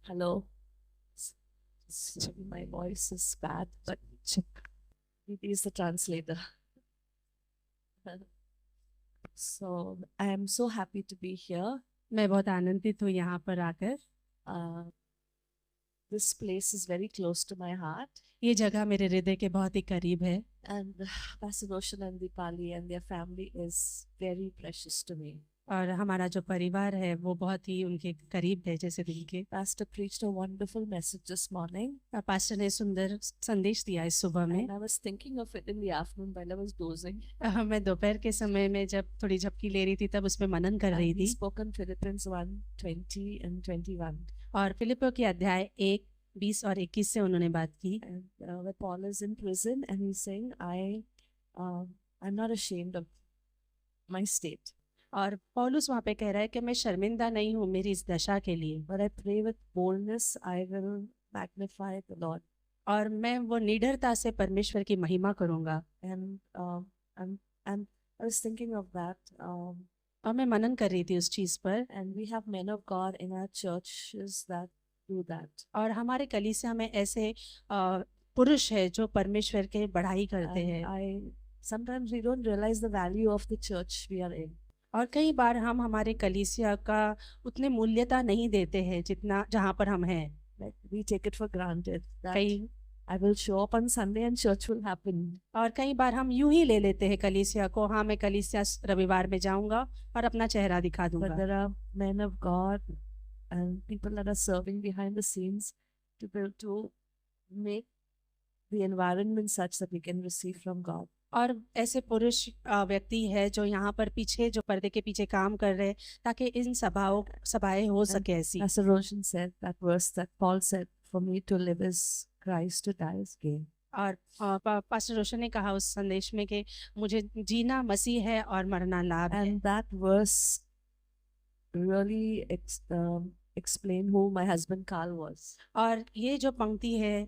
Hello. My voice is bad, but check. It is the translator. So I am so happy to be here. मैं बहुत आनंदित हूँ यहाँ पर आकर। Uh, this place is very close to my heart, ये जगह मेरे हृदय के बहुत ही करीब है and Pastor Roshan and Dipali and their family is very precious to me. और हमारा जो परिवार है वो बहुत ही उनके करीब है जैसे दिल के। Pastor preached a wonderful message this morning, pastor ने सुंदर संदेश दिया इस सुबह में। and I was thinking of it in the afternoon while I was dozing. मैं दोपहर के समय में जब थोड़ी झपकी ले रही थी तब उसमें मनन कर रही And he थी। spoke on Philippians 1:20 and 21. और फिलिपियों के अध्याय 1:20 और 21 से उन्होंने बात की। And where Paul is in prison and he's saying, I'm not ashamed of my state, और पौलुस वहाँ पे कह रहा है कि मैं शर्मिंदा नहीं हूँ मेरी इस दशा के लिए, but I pray with boldness, I will magnify the Lord. और मैं वो निडरता से परमेश्वर की महिमा करूँगा। And I was thinking of that. और मैं मनन कर रही थी उस चीज़ पर। And we have men of God in our churches that do that. और हमारे कलीसिया में ऐसे पुरुष है जो परमेश्वर के बढ़ाई करते And हैं। sometimes we don't realize the value of the church we are in. और कई बार हम हमारे कलीसिया का उतने मूल्यता नहीं देते हैं जितना जहाँ पर हम हैं। Like we take it for granted that कई I will show up on Sunday and church will happen. और कई बार हम यूं ही ले लेते हैं कलीसिया को, हाँ मैं कलीसिया रविवार में जाऊंगा और अपना चेहरा दिखा But दूंगा। there are men of God and people that are serving behind the scenes to make the environment such that we can receive from God. और ऐसे पुरुष व्यक्ति है जो यहाँ पर पीछे जो पर्दे के पीछे काम कर रहे हैं ताकि इन सभाएं हो सके ऐसी। Pastor Roshan said that verse that Paul said, for me to live is Christ, to die is gain. और पास्टर रोशन ने कहा उस संदेश में कि मुझे जीना मसीह है और मरना लाभ है। And that verse really explain who my husband Carl was. और ये जो पंक्ति है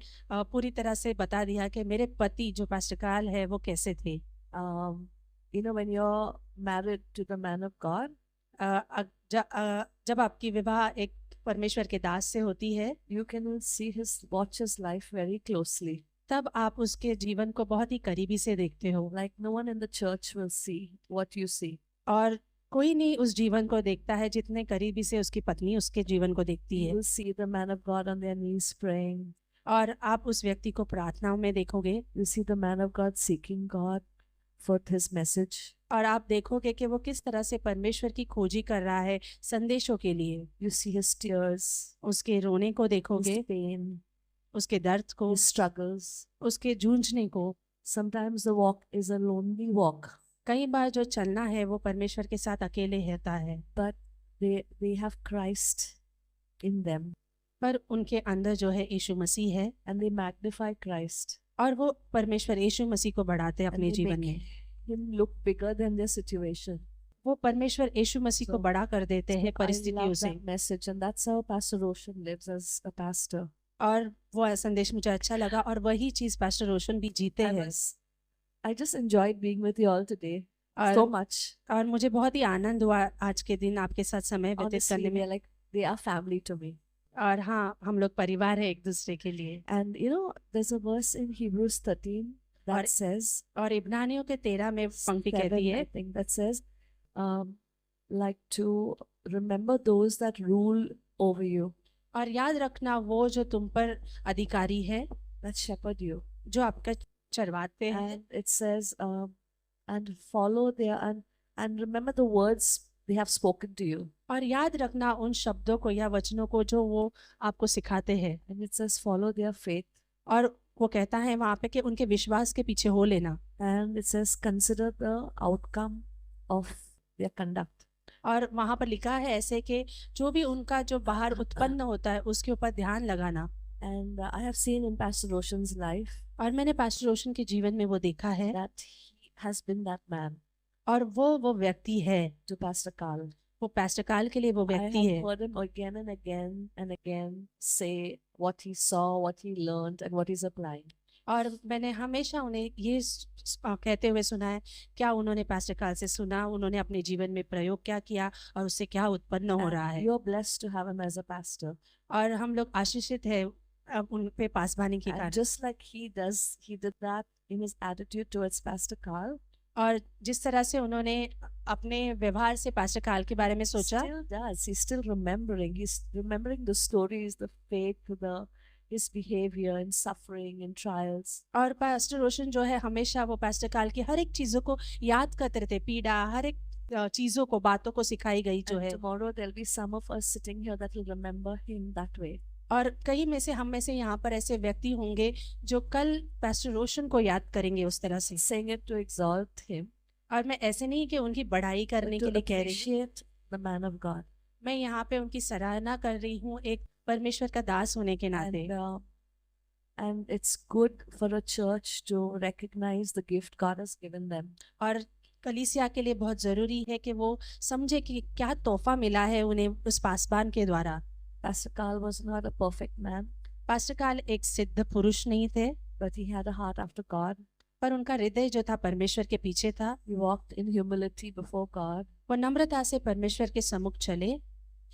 पूरी तरह से बता दिया कि मेरे पति जो पास्टर कार्ल है वो कैसे थे। You know, when you're married to the man of God, जब आपकी विवाह एक परमेश्वर के दास से होती है, you can watch his life very closely. तब आप उसके जीवन को बहुत ही करीबी से देखते हो। Like no one in the church will see what you see. और कोई नहीं उस जीवन को देखता है जितने करीबी से उसकी पत्नी उसके जीवन को देखती है। You will see the man of God on their knees praying. और आप उस व्यक्ति को प्रार्थनाओं में देखोगे। You see the man of God seeking God for his message. और आप देखोगे कि वो किस तरह से परमेश्वर की खोजी कर रहा है संदेशों के लिए। You see his tears, उसके रोने को देखोगे, his pain, उसके दर्द को, his struggles, उसके जूझने को। Sometimes the walk is a lonely walk. कई बार जो चलना है वो परमेश्वर के साथ अकेले रहता है। But they have Christ in them. पर उनके अंदर जो है यीशु मसीह है। And they magnify Christ. और वो परमेश्वर यीशु मसीह को बढ़ाते हैं अपने जीवन में। Him look bigger than their situation. वो परमेश्वर यीशु मसीह को बड़ा कर देते हैं परिस्थितियों से। Message, and that's how Pastor Roshan lives as a pastor. और वो संदेश मुझे अच्छा लगा और वही चीज पास्टर रोशन भी जीते हैं। I just enjoyed being with you all today so much. और मुझे बहुत ही आनंद हुआ आज के दिन आपके साथ समय व्यतीत करने में। Like they are family to me. और हाँ हम लोग परिवार है एक दूसरे के लिए। And you know there's a verse in Hebrews 13 that says, और इब्रानियों के 13 में पंक्ति कहती है, I think that says, like to remember those that rule over you. और याद रखना वो जो तुम पर अधिकारी है, that shepherd you, जो आपका चरवाते हैं। And it says, and follow their and remember the words they have spoken to you. और याद रखना उन शब्दों को या वचनों को जो वो आपको सिखाते हैं। And it says follow their faith. और वो कहता है वहाँ पे कि उनके विश्वास के पीछे हो लेना। And it says consider the outcome of their conduct. और वहाँ पर लिखा है ऐसे कि जो भी उनका जो बाहर उत्पन्न होता है उसके ऊपर ध्यान लगाना। And I have seen in Pastor Roshan's life, और मैंने पास्टर रोशन के जीवन में वो देखा है, that he has been that man. और वो व्यक्ति है to Pastor Carl. वो पास्टर कार्ल के लिए वो व्यक्ति है। I have heard him again and again and again say what he saw, what he learned, and what he's applying. और मैंने हमेशा उन्हें ये कहते हुए सुना है, क्या उन्होंने पास्टर कार्ल से सुना, उन्होंने अपने जीवन में प्रयोग क्या किया और उससे क्या उत्पन्न हो रहा है। You're blessed to have him as a pastor. और हम लोग आशीषित है उन पे पासवानी के And कारण। just like he did that in his attitude towards Pastor Carl, और जिस तरह से उन्होंने अपने व्यवहार से पास्टर कार्ल के बारे में सोचा, still does. He's still remembering. He's remembering the stories, the faith, his behavior and suffering and trials. और पास्टर रोशन जो है हमेशा वो पास्टर कार्ल की हर एक चीजों को याद करते रहते, पीड़ा, हर एक चीजों को, बातों को सिखाई गई जो And है। tomorrow there'll be some of us sitting here that will remember him that way. और कई में से हम में से यहाँ पर ऐसे व्यक्ति होंगे जो कल पास्टर रोशन को याद करेंगे उस तरह से। Saying it to exalt him, और मैं ऐसे नहीं कि उनकी बढ़ाई but करने to के लिए कह रही हूँ, appreciate the man of God. मैं यहाँ पे उनकी सराहना कर रही हूँ एक परमेश्वर का दास होने के नाते। And it's good for a church to recognize the gift God has given them. और कलीसिया के लिए बहुत जरूरी है कि वो समझे कि क्या तोहफा मिला है उन्हें उस पासबान के द्वारा। Pastor Carl was not a perfect man, pastor Karl एक सिद्ध पुरुष नहीं थे, but he had a heart after God. पर उनका हृदय जो था परमेश्वर के पीछे था। He walked in humility before God. वो नम्रता से परमेश्वर के सम्मुख चले,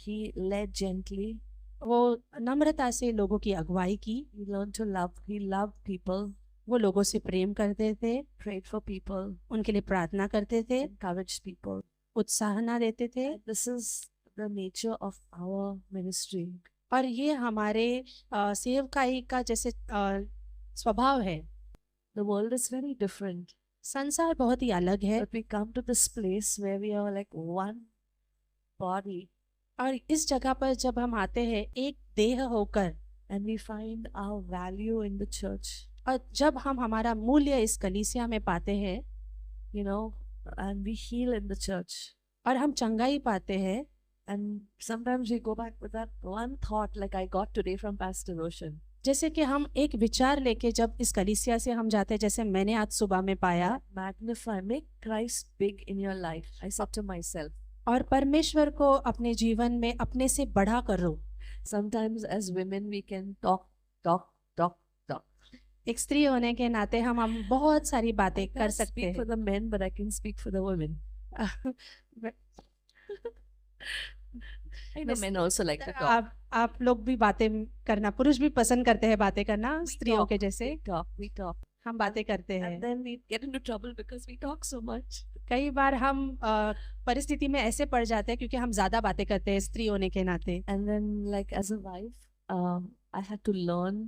He led gently. वो नम्रता से लोगों की अगुवाई की, He learned to love. He loved people, वो लोगों से प्रेम करते थे, prayed for people, उनके लिए प्रार्थना करते थे, encouraged people. उत्साहना देते थे। And this is the nature of our ministry. और ये हमारे सेवकाई का जैसे स्वभाव है। The world is very different, संसार बहुत ही अलग है, but we come to this place where we are like one body, और इस जगह पर जब हम आते हैं एक देह होकर, and we find our value in the church. और जब हम हमारा मूल्य इस कलीसिया में पाते हैं, You know, and we heal in the church. और हम चंगाई पाते हैं। And sometimes we go back with that one thought like I got today from Pastor Roshan. जैसे कि हम एक विचार लेके जब इस कलीसिया से हम जाते हैं, जैसे मैंने आज सुबह में पाया, Magnify, make Christ big in your life. I said to myself. और परमेश्वर को अपने जीवन में अपने से बड़ा करो। Sometimes as women we can talk. एक स्त्री होने के नाते हम बहुत सारी बातें कर Can't सकते speak for हैं। the men, but I can speak for the women. I know men also like to talk. आप लोग भी बातें करना, पुरुष भी पसंद करते हैं बातें करना, We स्त्रियों talk, के जैसे we talk. हम बातें करते हैं। And then we get into trouble because we talk so much. कई बार हम परिस्थिति में ऐसे पड़ जाते हैं क्योंकि हम ज्यादा बातें करते हैं स्त्री होने के नाते। And then, like as a wife, I had to learn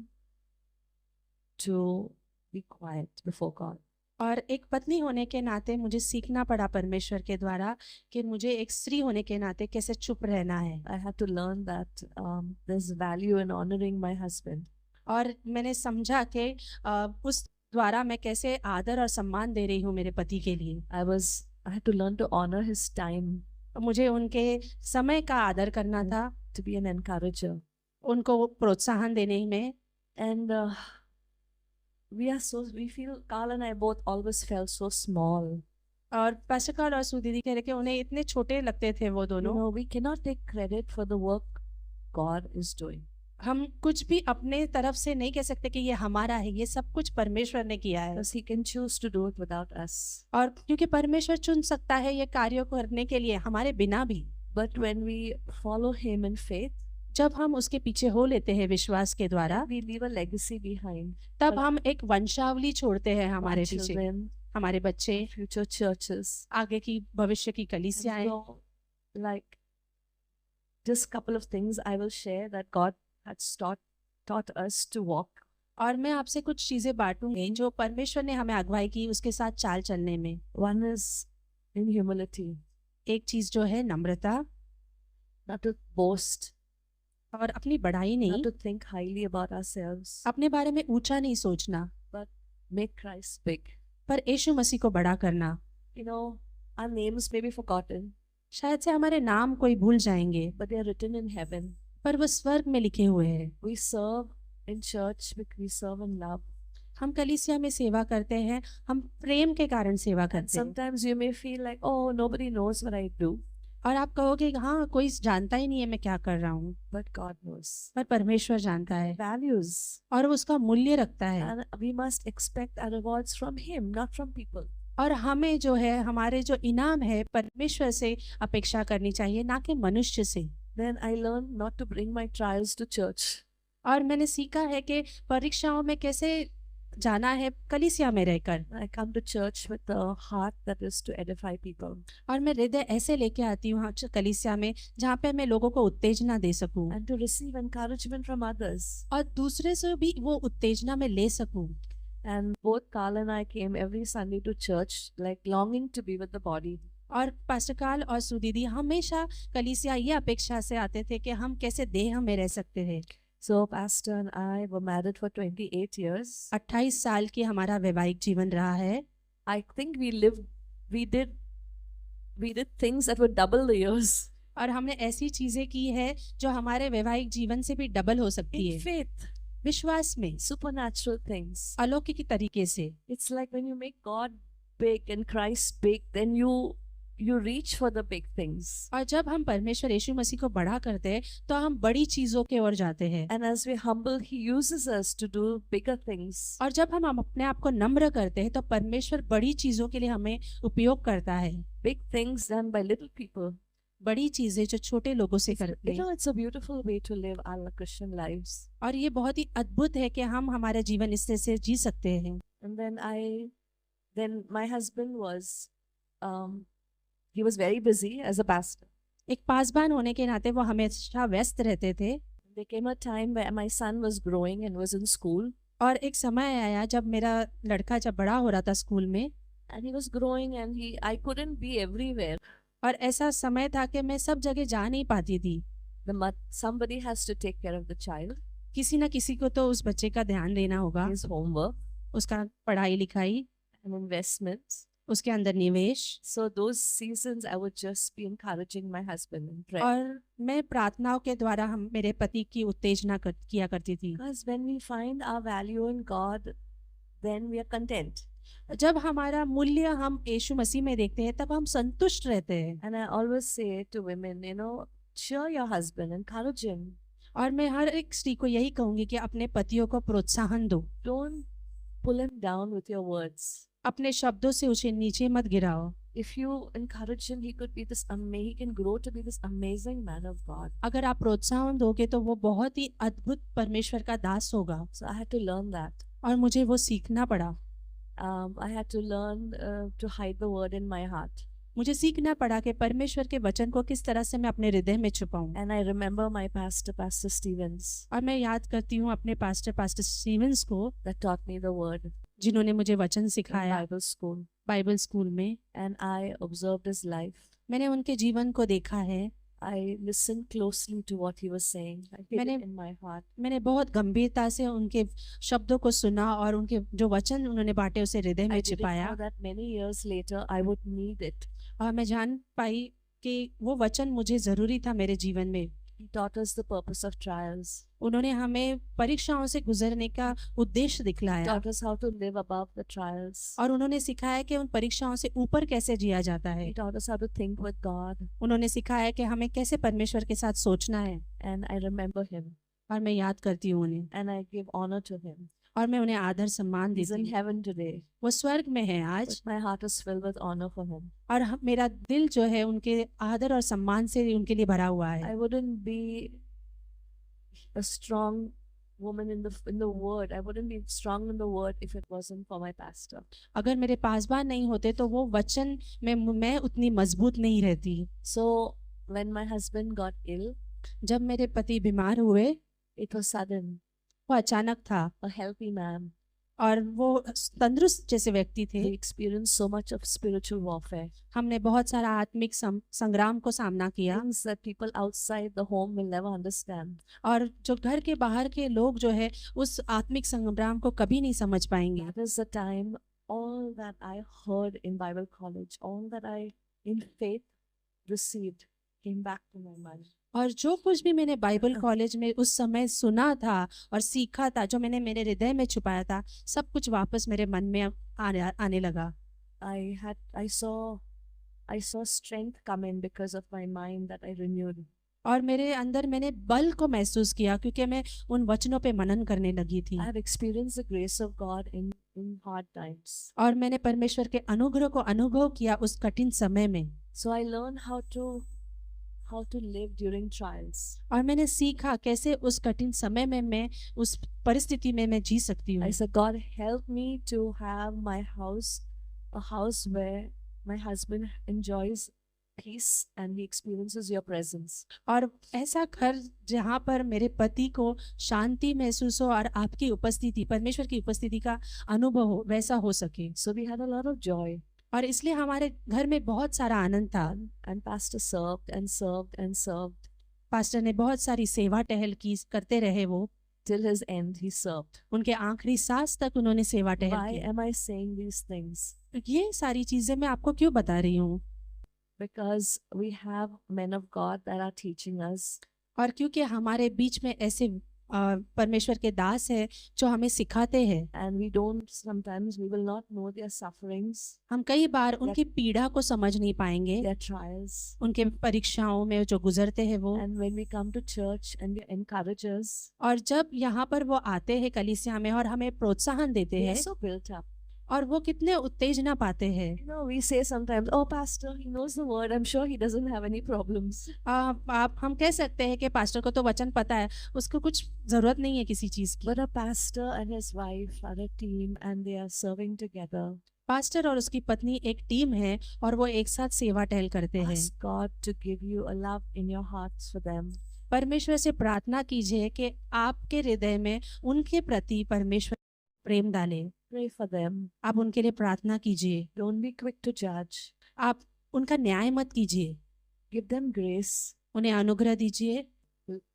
to be quiet before God. और एक पत्नी होने के नाते मुझे सीखना पड़ा परमेश्वर के द्वारा कि मुझे एक स्त्री होने के नाते कैसे चुप रहना है। I had to learn that there's value in honoring my husband. और मैंने समझा कि उस द्वारा मैं कैसे आदर और सम्मान दे रही हूँ मेरे पति के लिए। I had to learn to honor his time, मुझे उनके समय का आदर करना था, to be an encourager. उनको प्रोत्साहन देने में। And we feel, Carl and I both always felt so small. और पास्टर कार्ल और सुदीदी कह रहे कि उन्हें इतने छोटे लगते थे वो You दोनों। know, we cannot take credit for the work God is doing. हम कुछ भी अपने तरफ से नहीं कह सकते कि ये हमारा है, ये सब कुछ परमेश्वर ने किया है। Because he can choose to do it without us. और क्योंकि परमेश्वर चुन सकता है ये कार्यों को करने के लिए हमारे बिना भी। But when we follow him in faith, जब हम उसके पीछे हो लेते हैं विश्वास के द्वारा, we leave a legacy behind. तब हम एक वंशावली छोड़ते हैं हमारे Our पीछे, children, हमारे बच्चे, future churches. आगे की भविष्य की And कलीसियाएं। so, like, just couple of things I will share that God has taught us to walk. और मैं आपसे कुछ चीजें बांटूंगी जो परमेश्वर ने हमें अगुवाई की उसके साथ चाल चलने में। One is in humility, एक चीज जो है नम्रता, not to boast, और अपनी बड़ाई नहीं, not to think highly about ourselves, अपने बारे में ऊंचा नहीं सोचना, but make Christ big. पर यीशु मसीह को बड़ा करना। You know, our names may be forgotten, शायद से हमारे नाम कोई भूल जाएंगे, but they are written in heaven. पर वो स्वर्ग में लिखे हुए हैं। We serve in church because we serve in love. हम कलीसिया में सेवा करते हैं, हम प्रेम के कारण सेवा And करते हैं। sometimes you may feel like, oh, nobody knows what I do. और आप कहोगे हाँ कोई जानता ही नहीं है मैं क्या कर रहा हूँ, but God knows. पर परमेश्वर जानता है Values. और वो उसका मूल्य रखता है। And we must expect our rewards from Him, not from people. और हमें जो है हमारे जो इनाम है परमेश्वर से अपेक्षा करनी चाहिए, ना कि मनुष्य से। Then I learned not to bring my trials to church. और मैंने सीखा है कि परीक्षाओं में कैसे जाना है कलीसिया में रहकर। I come to church with a heart that is to edify people और मैं हृदय ऐसे लेके आती हूँ कलीसिया में जहाँ पे मैं लोगों को उत्तेजना दे सकूँ and to receive encouragement from others. और दूसरे से भी वो उत्तेजना में ले सकूँ। And both Carl and I came every Sunday to church, like longing to be with the body. और पास्टर कार्ल और सुदीदी हमेशा कलीसिया ये अपेक्षा से आते थे कि हम कैसे देह में रह सकते थे। So Pastor and I were married for 28 years. 28 साल की हमारा वैवाहिक जीवन रहा है। I think we did things that were double the years. और हमने ऐसी चीजें की है जो हमारे वैवाहिक जीवन से भी डबल हो सकती In है। faith, विश्वास में supernatural things. अलौकिक तरीके से। It's like when you make God big and Christ big, then you reach for the big things. और जब हम परमेश्वर यीशु मसीह को बड़ा करते हैं तो हम बड़ी चीजों की ओर जाते हैं। And as we humble, He uses us to do bigger things. और जब हम अपने आप को नम्र करते हैं तो परमेश्वर बड़ी चीजों के लिए हमें उपयोग करता है। Big things done by little people. बड़ी चीजें जो छोटे लोगों से करते You know, हैं। it's a beautiful way to live our Christian lives. और ये बहुत ही अद्भुत है कि हम हमारा जीवन इससे से जी सकते हैं। And then my husband he was very busy as a pastor. एक पासबान होने के नाते वो हमेशा व्यस्त रहते थे। There came a time where my son was growing and was in school. और एक समय आया जब मेरा लड़का जब बड़ा हो रहा था स्कूल में। And he was growing and I couldn't be everywhere. और ऐसा समय था कि मैं सब जगह जा नहीं पाती थी। Somebody has to take care of the child. किसी ना किसी को तो उस बच्चे का ध्यान देना होगा। His homework. उसका पढ़ाई लिखाई। And investments. उसके अंदर निवेश। So those seasons I would just be encouraging my husband in prayer. और मैं प्रार्थनाओं के द्वारा हम मेरे पति की उत्तेजना किया करती थी। Because when we find our value in God, then we are content. जब हमारा मूल्य हम यीशु मसीह में देखते हैं तब हम संतुष्ट रहते हैं। And I always say to women, cheer your husband, encourage him. और मैं हर एक स्त्री को यही कहूंगी कि अपने पतियों को प्रोत्साहन दो। Don't pull him down with your words. अपने शब्दों से उसे नीचे मत गिराओ। If you encourage him, he can grow to be this amazing man of God. अगर आप प्रोत्साहन दोगे तो वो बहुत ही अद्भुत परमेश्वर का दास होगा। So I had to learn that. और मुझे वो सीखना पड़ा। I had to learn to hide the word in my heart. मुझे सीखना पड़ा कि परमेश्वर के वचन को किस तरह से मैं अपने हृदय में छुपाऊं। And I remember my Pastor Stevens. और मैं याद करती हूँ अपने पास्टर स्टीवेंस को, that taught me the word. जिन्होंने मुझे वचन In सिखाया Bible school. बाइबल स्कूल में। And I observed his life. मैंने उनके जीवन को देखा है। I listened closely to what he was saying. I hid मैंने it in my heart. मैंने बहुत गंभीरता से उनके शब्दों को सुना और उनके जो वचन उन्होंने बांटे उसे हृदय में I didn't छिपाया। know that many years later I would need it. और मैं जान पाई कि वो वचन मुझे जरूरी था मेरे जीवन में। He taught us the purpose of trials. उन्होंने हमें परीक्षाओं से गुजरने का उद्देश्य दिखलाया। Taught us how to live above the trials. और उन्होंने सिखाया कि उन परीक्षाओं से ऊपर कैसे जिया जाता है। He taught us how to think with God. उन्होंने सिखाया कि हमें कैसे परमेश्वर के साथ सोचना है। And I remember him. और मैं याद करती हूँ उन्हें। And I give honor to him. और मैं उन्हें आदर सम्मान He's देती in हूँ। heaven today. वो स्वर्ग में है आज। But my heart is filled with honor for him. और मेरा दिल जो है उनके आदर और सम्मान से उनके लिए भरा हुआ है। I wouldn't be a strong woman in the word. I wouldn't be strong in the word if it wasn't for my pastor. अगर मेरे पासबान नहीं होते तो वो वचन में मैं उतनी मजबूत नहीं रहती। So when my husband got ill, जब मेरे पति बीमार हुए, it was sudden. वो अचानक था। A healthy man. और वो तंदुरुस्त जैसे व्यक्ति थे। We experienced so much of spiritual warfare. हमने बहुत सारा आत्मिक संग्राम को सामना किया। Things that people outside the home will never understand. और जो घर के बाहर के लोग जो है उस आत्मिक संग्राम को कभी नहीं समझ पाएंगे। That is the time all that I heard in Bible college, all that I in faith received came back to my mind. और जो कुछ भी मैंने बाइबल कॉलेज में उस समय सुना था और सीखा था, जो मैंने मेरे हृदय में छुपाया था, सब कुछ वापस मेरे मन में आने लगा। I saw I saw strength come in because of my mind that I renewed. और मेरे अंदर मैंने बल को महसूस किया क्योंकि मैं उन वचनों पे मनन करने लगी थी I have experienced the grace of God in hard times. और मैंने परमेश्वर के अनुग्रह को अनुभव किया उस कठिन समय में So I learned how to live during trials. और मैंने सीखा कैसे उस कठिन समय में मैं उस परिस्थिति में मैं जी सकती हूँ I said, God, help me to have my house, a house where my husband enjoys peace and he experiences your presence. और ऐसा घर जहाँ पर मेरे पति को शांति महसूस हो और आपकी उपस्थिति परमेश्वर की उपस्थिति का अनुभव हो वैसा हो सके So we had a lot of joy. और इसलिए हमारे घर में बहुत सारा आनंद था And Pastor served and served and served. Pastor ने बहुत सारी सेवा टहल की करते रहे वो Till his end, he served. उनके आखिरी सांस तक उन्होंने सेवा टहल Why की am I saying these things? ये सारी चीजें मैं आपको क्यों बता रही हूँ Because we have men of God that are teaching us. और क्योंकि हमारे बीच में ऐसे परमेश्वर के दास है जो हमें सिखाते हैं And we don't, sometimes we will not know their sufferings, हम कई बार उनकी पीड़ा को समझ नहीं पाएंगे their trials. उनके परीक्षाओं में जो गुजरते हैं वो And when we come to church and we encourage us, और जब यहाँ पर वो आते हैं कलीसिया में और हमें प्रोत्साहन देते we हैं are so built up. और वो कितने उत्तेजना पाते हैं You know, we say sometimes, oh, Pastor, he knows the word. I'm sure he doesn't have any problems. आप हम कह सकते हैं कि पास्टर को तो वचन पता है उसको कुछ जरूरत नहीं है किसी चीज की But a pastor and his wife are a team and they are serving together. Pastor और उसकी पत्नी एक टीम है और वो एक साथ सेवा टहल करते हैं Ask God to give you a love in your hearts for them. परमेश्वर से प्रार्थना कीजिए कि आपके हृदय में उनके प्रति परमेश्वर प्रेम डाले Pray for them. आप उनके लिए प्रार्थना कीजिए Don't be quick to judge. आप उनका न्याय मत कीजिए Give them grace. उन्हें अनुग्रह दीजिए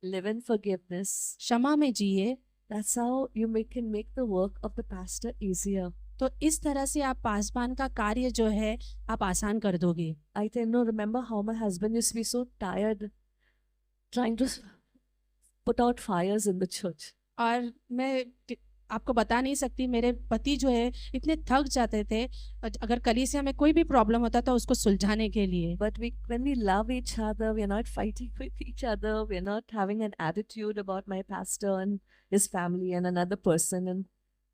Live in forgiveness. क्षमा में जिए That's how you can make the work of the pastor easier. तो इस तरह से आप पासबान का कार्य जो है आप आसान कर दोगे I think, no, remember how my husband used to be so tired trying to put out fires in the church. और मैं आपको बता नहीं सकती मेरे पति जो है इतने थक जाते थे अगर कलीसिया में कोई भी प्रॉब्लम होता था उसको सुलझाने के लिए But when we love each other, we are not fighting with each other. We are not having an attitude about my pastor and his family and another person. And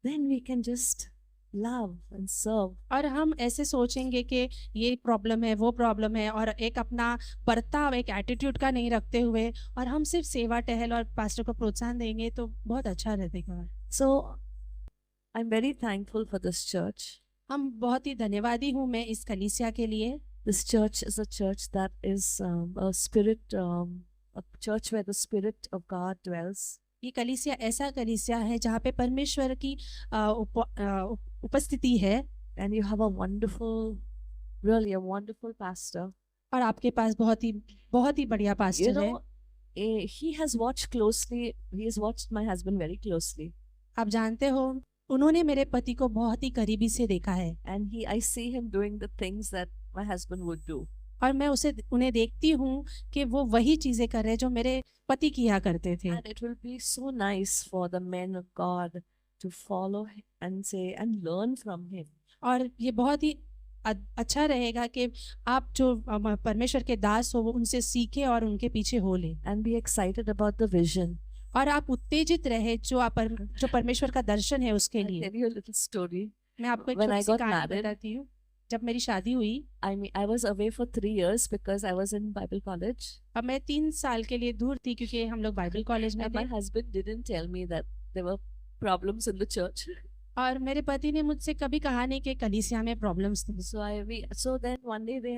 then we can just love and serve. और हम ऐसे सोचेंगे कि ये problem है वो problem है और एक अपना बर्ताव एक एटीट्यूड का नहीं रखते हुए और हम सिर्फ सेवा टहल और पास्टर को प्रोत्साहन देंगे तो बहुत अच्छा रहेगा So I'm very thankful for this church. हम बहुत ही धन्यवादी हूँ मैं इस कलीसिया के लिए This church is a church that is a church where the Spirit of God dwells. ये कलीसिया ऐसा कलीसिया है जहाँ पे परमेश्वर की उपस्थिति है And you have a wonderful, really a wonderful pastor. और आपके पास बहुत ही बढ़िया You पास्टर है know, he has watched closely. He has watched my husband very closely. आप जानते हो उन्होंने मेरे पति को बहुत ही करीबी से देखा है And I see him doing the things that my husband would do. और मैं उन्हें देखती हूँ कि वो वही चीजें कर रहे हैं जो मेरे पति किया करते थे And it will be so nice for the men of God to follow and say and learn from him. और ये बहुत ही अच्छा रहेगा कि आप जो परमेश्वर के दास हो वो उनसे सीखे और उनके पीछे हो ले And be excited about the vision. और आप उत्तेजित रहे जो परमेश्वर का दर्शन है उसके I'll लिए tell you a little story. मैं आपको एक When I छोटी सी got कहानी married, बताती हूँ जब मेरी शादी हुई I mean, I was away for 3 years because I was in Bible college. अब मैं 3 साल के लिए दूर थी क्योंकि हम लोग बाइबल कॉलेज में And थे my husband didn't tell me that there were problems in the church. और मेरे पति ने मुझसे कभी कहा नहीं कि कलीसिया में प्रॉब्लम्स थी So then one day we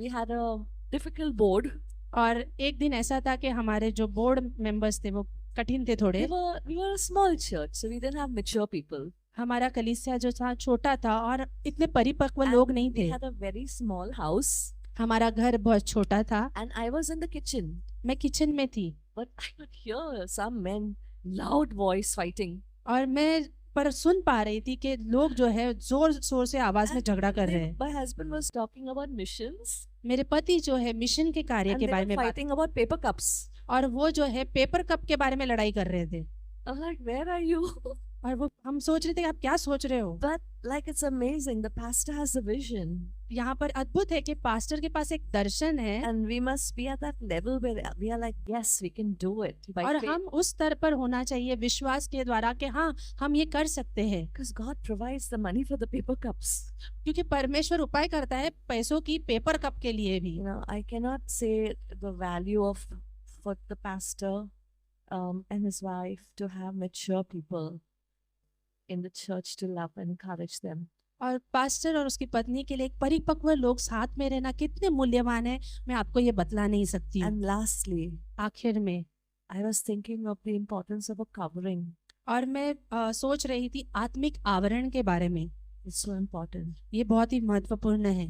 had a difficult board. और एक दिन ऐसा था कि हमारे जो बोर्ड मेंबर्स थे वो कठिन थे थोड़े We were a small church, so we didn't have mature people. हमारा कलीसिया जो था छोटा था और इतने परिपक्व And लोग नहीं we थे had a very small house, हमारा घर बहुत छोटा था and I was in the kitchen. मैं किचन में थी But I could hear some men loud voice fighting. और मैं पर सुन पा रही थी कि लोग जो है जोर शोर से आवाज में झगड़ा कर रहे हैं My husband was talking about missions, मेरे पति जो है मिशन के कार्य and के they बारे were में बात fighting about paper cups. और वो जो है पेपर कप के बारे में लड़ाई कर रहे थे I'm like, where are you? और वो हम सोच रहे थे आप क्या सोच रहे हो But like, it's amazing. The pastor has a vision. यहाँ पर अद्भुत है कि पास्टर के पास एक दर्शन है And we must be at that level where we are like, yes, we can do it by और faith. हम उस स्तर पर होना चाहिए विश्वास के द्वारा कि हाँ हम ये कर सकते हैं, Because God provides the money for the paper cups. क्योंकि परमेश्वर उपाय करता है पैसों की पेपर कप के लिए भी। You know, I cannot say the value of for the pastor and his wife to have mature people in the church to love and encourage them. और पास्टर और उसकी पत्नी के लिए एक परिपक्व लोग साथ में रहना कितने मूल्यवान है, मैं आपको ये बतला नहीं सकती हूँ। And lastly, आखिर में I was thinking of the importance of a covering. और मैं सोच रही थी आत्मिक आवरण के बारे में। It's so important. ये बहुत ही महत्वपूर्ण है।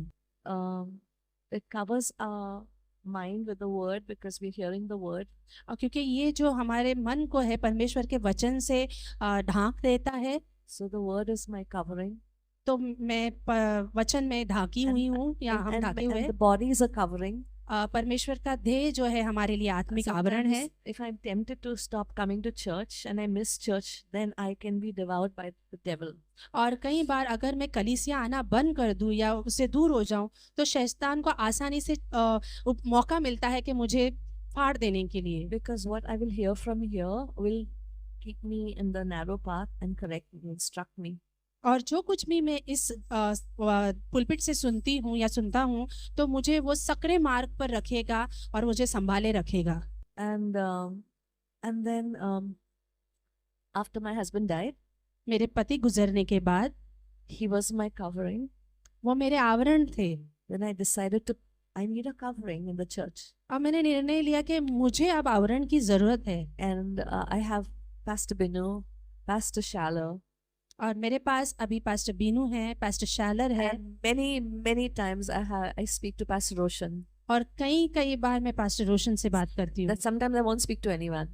It covers our mind with the word because we're hearing the word. और क्योंकि ये जो हमारे मन को है परमेश्वर के वचन से ढांक देता है, So the word is my covering. तो मैं वचन में ढाकी हुई हूँ या हम ढाके हुए and the body is a covering. परमेश्वर का देह जो है हमारे लिए आत्मिक आवरण है। Sometimes if I'm tempted to stop coming to church and I miss church, then I can be devoured by the devil. और कई बार अगर मैं कलीसिया आना बंद कर दूं या उससे दूर हो जाऊं तो शैतान को आसानी से मौका मिलता है कि मुझे फाड़ देने के लिए। Because what I will hear from here will keep me in the narrow path and correct me, instruct me. और जो कुछ भी मैं इस पुलपिट से सुनती हूँ या सुनता हूँ तो मुझे वो सकरे मार्ग पर रखेगा और मुझे संभाले रखेगा। And then after my husband died, मेरे पति गुजरने के बाद he was my covering. वो मेरे आवरण थे। Then I decided to I need a covering in the church. अब मैंने निर्णय लिया कि मुझे अब आवरण की जरूरत है। And I have Pastor Binu, Pastor Shallow. और मेरे पास अभी पास्टर बीनू है, पास्टर शैलर है। And many times I speak to Pastor Roshan. और कई बार मैं पास्टर रोशन से बात करती हूँ। That sometimes I won't speak to anyone.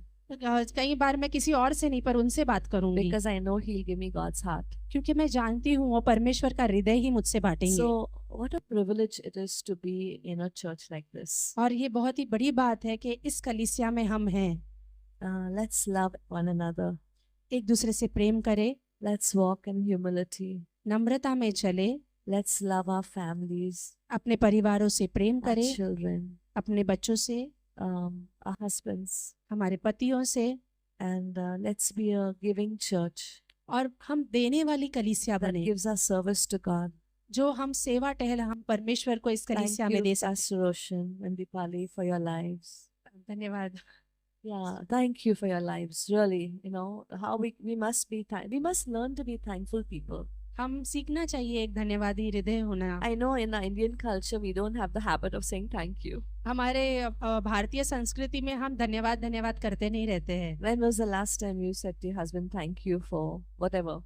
कई बार मैं किसी और से नहीं पर उनसे बात करूंगी। Because I know he'll give me God's heart. क्योंकि मैं जानती हूँ वो परमेश्वर का हृदय ही मुझसे बांटेंगे। So what a privilege it is to be in a church like this. और ये बहुत ही बड़ी बात है कि इस कलीसिया में हम हैं। Let's love one another. एक दूसरे से प्रेम करें। Let's walk in humility. नम्रता में चले। Let's love our families. अपने परिवारों से प्रेम Our करें। children. अपने बच्चों से। Our husbands. हमारे पतियों से। And let's be a giving church. और हम देने वाली कलीसिया That बने। gives our service to God. जो हम सेवा टहल हम परमेश्वर को इस कलीसिया में दे सकते। Pastor Roshan and Dipali for your lives. धन्यवाद। Yeah, thank you for your lives. Really, you know how we must be we must learn to be thankful people. हम सीखना चाहिए एक धन्यवादी हृदय होना। I know in our Indian culture we don't have the habit of saying thank you. हमारे भारतीय संस्कृति में हम धन्यवाद करते नहीं रहते हैं। When was the last time you said to your husband thank you for whatever?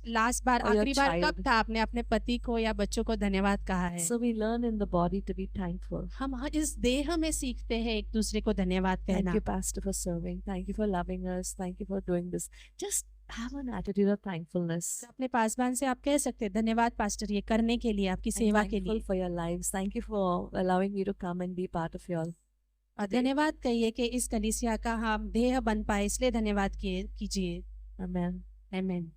Last बार आखिरी बार कब था आपने अपने पति को या बच्चों को धन्यवाद कहा है? So we learn in the body to be thankful. हम इस देह में सीखते हैं एक दूसरे को धन्यवाद कहना। Thank you, Pastor, for serving. Thank you for loving us. Thank you for doing this. Just have an attitude of thankfulness. अपने पासवान से आप कह सकते हैं धन्यवाद पास्टर ये करने के लिए, आपकी सेवा के लिए। Thankful for your lives. Thank you for allowing me to come and be part of your. और धन्यवाद कहिए कि इस कलीसिया का हम देह बन पाए, इसलिए धन्यवाद कीजिए। Amen. आमीन।